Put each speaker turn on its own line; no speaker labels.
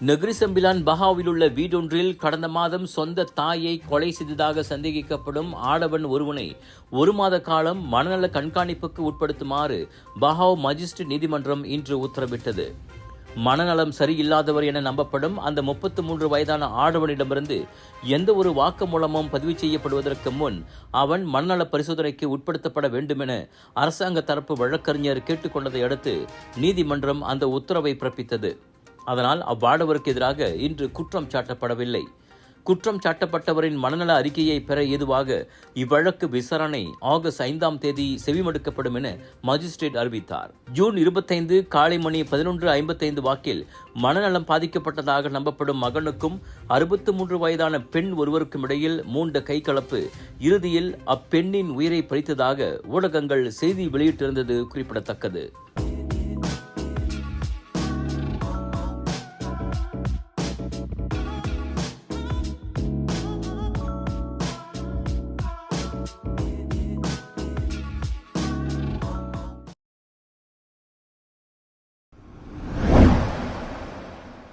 Negeri Sembilan பஹாவில் உள்ள வீடொன்றில் கடந்த மாதம் சொந்த தாயை கொலை செய்ததாக சந்தேகிக்கப்படும் ஆடவன் ஒருவனை 1 மாத காலம் மனநல கண்காணிப்புக்கு உட்படுத்துமாறு பஹாவ் மஜிஸ்ட்ரேட் நீதிமன்றம் இன்று உத்தரவிட்டது. மனநலம் சரியில்லாதவர் என நம்பப்படும் அந்த 33 வயதான ஆடவனிடமிருந்து எந்த ஒரு வாக்குமூலமும் பதிவு செய்யப்படுவதற்கு முன் அவன் மனநல பரிசோதனைக்கு உட்படுத்தப்பட வேண்டும் என அரசாங்க தரப்பு வழக்கறிஞர் கேட்டுக்கொண்டதை அடுத்து நீதிமன்றம் அந்த உத்தரவை பிறப்பித்தது. அதனால் அவ்வாடவருக்கு எதிராக இன்று குற்றம் சாட்டப்படவில்லை. குற்றம் சாட்டப்பட்டவரின் மனநல அறிக்கையை பெற ஏதுவாக இவ்வழக்கு விசாரணை ஆகஸ்ட் 5ஆம் தேதி செவிமடுக்கப்படும் என மஜிஸ்ட்ரேட் அறிவித்தார். ஜூன் 25 காலை மணி 11:55 வாக்கில் மனநலம் பாதிக்கப்பட்டதாக நம்பப்படும் மகனுக்கும் 63 வயதான பெண் ஒருவருக்கும் இடையில் மூண்ட கைகலப்பு இறுதியில் அப்பெண்ணின் உயிரை பறித்ததாக ஊடகங்கள் செய்தி வெளியிட்டிருந்தது குறிப்பிடத்தக்கது.